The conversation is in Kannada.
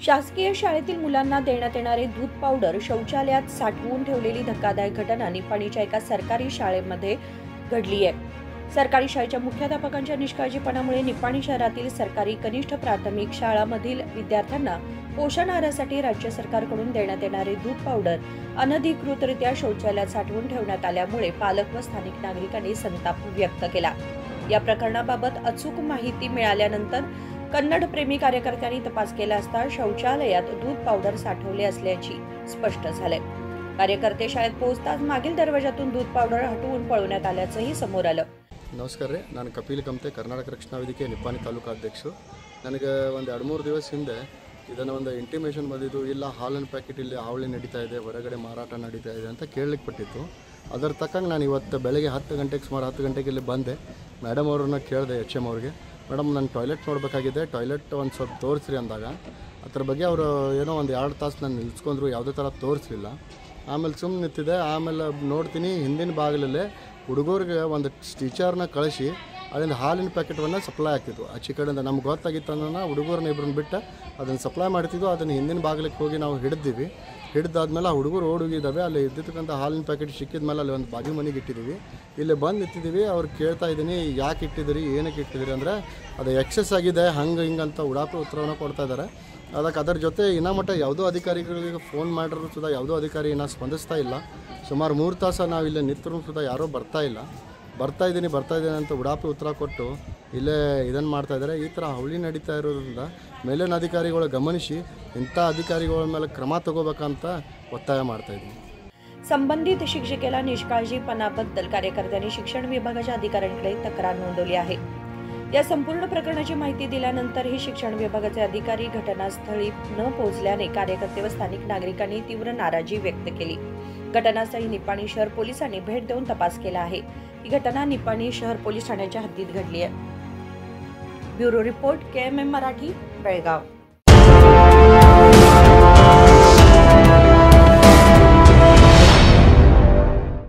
शासकीय शाळेतील मुलांना देण्यात येणारे दूध पावडर शौचालयात साठवून ठेवलेली धक्कादायक घटना निपाणीच्या एका सरकारी शाळेमध्ये घडली आहे। सरकारी शाळेच्या मुख्याध्यापकांच्या निष्काळजीपणामुळे निपाणी शहरातील सरकारी कनिष्ठ प्राथमिक शाळांमधील विद्यार्थ्यांना पोषण आहारासाठी राज्य सरकारकडून देण्यात येणारे दूध पावडर अनधिकृतरित्या शौचालयात साठवून ठेवण्यात आल्यामुळे पालक व स्थानिक नागरिकांनी संताप व्यक्त केला। या प्रकरणाबाबत अचूक माहिती मिळाल्यानंतर कन्नड प्रेमी कार्यकर्त्यांनी तपास केला असता शौचालयात दूध पावडर साठवले असल्याची स्पष्ट झाले। कार्यकर्ते शाळेत पोहोचताच मागील दरवाजातून दूध पावडर हटवून पळवण्यात आल्याचंही समोर आलं। नमस्कार ರೀ, ನಾನು ಕಪಿಲ್ ಕಮತೆ ಕರ್ನಾಟಕ ರಕ್ಷಣಾ ವೇದಿಕೆ ನಿಪ್ಪಾಣಿ ತಾಲೂಕು ಅಧ್ಯಕ್ಷರು। ನನಗೆ ಒಂದು 2-3 ದಿವಸ ಹಿಂದೆ ಇದನ್ನು ಒಂದು ಇಂಟಿಮೇಷನ್ ಬಂದಿದ್ದು, ಇಲ್ಲ ಹಾಲಿನ ಪ್ಯಾಕೆಟ್ ಇಲ್ಲಿ ಹಾವಳಿ ನಡೀತಾ ಇದೆ, ಹೊರಗಡೆ ಮಾರಾಟ ನಡೀತಾ ಇದೆ ಅಂತ ಕೇಳಲಿಕ್ಕೆ ಪಟ್ಟಿತ್ತು। ಅದರ ತಕ್ಕಂಗೆ ನಾನು ಇವತ್ತು ಬೆಳಗ್ಗೆ 10 ಗಂಟೆಗೆ ಸುಮಾರು 10 ಗಂಟೆಗೆ ಇಲ್ಲಿ ಬಂದೆ। ಮೇಡಮ್ ಅವ್ರನ್ನ ಕೇಳಿದೆ, HM ಅವ್ರಿಗೆ, ಮೇಡಮ್ ನಾನು ಟಾಯ್ಲೆಟ್ ನೋಡಬೇಕಾಗಿದೆ, ಟಾಯ್ಲೆಟ್ ಒಂದು ಸ್ವಲ್ಪ ತೋರಿಸ್ರಿ ಅಂದಾಗ ಅದ್ರ ಬಗ್ಗೆ ಅವರು ಏನೋ ಒಂದು 2 ತಾಸು ನಾನು ನಿಲ್ಸ್ಕೊಂಡ್ರು, ಯಾವುದೇ ಥರ ತೋರಿಸಲಿಲ್ಲ। ಆಮೇಲೆ ಸುಮ್ಮನೆ ನಿಂತಿದ್ದೆ। ಆಮೇಲೆ ನೋಡ್ತೀನಿ ಹಿಂದಿನ ಬಾಗಿಲಲ್ಲೇ ಹುಡುಗರಿಗೆ ಒಂದು ಟೀಚರ್ನ ಕಳಿಸಿ ಅಲ್ಲಿಂದ ಹಾಲಿನ ಪ್ಯಾಕೆಟನ್ನು ಸಪ್ಲೈ ಆಗ್ತಿದ್ವು। ಆಚೆ ಕಡೆಯಿಂದ ನಮ್ಗೆ ಗೊತ್ತಾಗಿತ್ತು ಅನ್ನೋ ಹುಡುಗರನ್ನ ಇಬ್ಬರನ್ನ ಬಿಟ್ಟು ಅದನ್ನು ಸಪ್ಲೈ ಮಾಡ್ತಿದ್ವು। ಅದನ್ನು ಹಿಂದಿನ ಬಾಗಿಲಿಗೆ ಹೋಗಿ ನಾವು ಹಿಡಿದಿವಿ। ಹಿಡಿದಾದ್ಮೇಲೆ ಆ ಹುಡುಗರು ಓಡೋಗಿದ್ದಾವೆ। ಅಲ್ಲಿ ಇದ್ದಿರ್ತಕ್ಕಂಥ ಹಾಲಿನ ಪ್ಯಾಕೆಟ್ ಸಿಕ್ಕಿದ ಮೇಲೆ ಅಲ್ಲಿ ಒಂದು ಬಾಜು ಮನೆಗೆ ಇಟ್ಟಿದ್ದೀವಿ। ಇಲ್ಲಿ ಬಂದು ನಿಂತಿದ್ದೀವಿ। ಅವ್ರು ಕೇಳ್ತಾ ಇದ್ದೀನಿ, ಯಾಕೆ ಇಟ್ಟಿದ್ದೀರಿ, ಏನಕ್ಕೆ ಇಟ್ಟಿದ್ದೀರಿ ಅಂದರೆ ಅದು ಎಕ್ಸೆಸ್ ಆಗಿದೆ, ಹಂಗೆ ಹಿಂಗಂತ ಉಡಾಪೆ ಉತ್ತರವನ್ನು ಕೊಡ್ತಾ ಇದ್ದಾರೆ। ಅದಕ್ಕೆ ಅದರ ಜೊತೆ ಇನ್ನೂ ಮಟ್ಟ ಯಾವುದೋ ಅಧಿಕಾರಿಗಳಿಗೆ ಫೋನ್ ಮಾಡಿದ್ರು ಸುದಾ ಯಾವುದೋ ಅಧಿಕಾರಿ ಇನ್ನೂ ಸ್ಪಂದಿಸ್ತಾ ಇಲ್ಲ। ಸುಮಾರು 3 ತಾಸು ನಾವು ಇಲ್ಲೇ ನಿಂತರೂ ಸುದಾ ಯಾರೂ ಬರ್ತಾ ಇಲ್ಲ। ಬರ್ತಾ ಇದ್ದೀನಿ ಅಂತ ಉಡಾಪೆ ಉತ್ತರ ಕೊಟ್ಟು ಇಲ್ಲೇ ಇದನ್ನು ಮಾಡ್ತಾ ಇದ್ದಾರೆ। ಈ ಥರ ಹವಳಿ ನಡೀತಾ ಇರೋದ್ರಿಂದ ಮೇಲಿನ ಅಧಿಕಾರಿಗಳು ಗಮನಿಸಿ ಇಂಥ ಅಧಿಕಾರಿಗಳ ಮೇಲೆ ಕ್ರಮ ತಗೋಬೇಕಂತ ಒತ್ತಾಯ ಮಾಡ್ತಾ ಇದ್ದೀನಿ। संबंधित शिक्षिकेला निष्काळजीपणाबद्दल कार्यकर्त्यांनी शिक्षण विभागाच्या अधिकाऱ्यांकडे तक्रार नोंदवली आहे। या संपूर्ण प्रकरणाची माहिती दिल्यानंतरही शिक्षण विभागाचे अधिकारी घटनास्थळी न पोहोचल्याने कार्यकर्ते व स्थानिक नागरिकांनी तीव्र नाराजी व्यक्त केली। घटनास्थळी निपाणी शहर पोलिसांनी भेट देऊन तपास केला आहे। ही घटना निपाणी शहर पोलीस ठाण्याच्या हद्दीत घडली आहे। Bureau report KMM Marathi, Belgaum.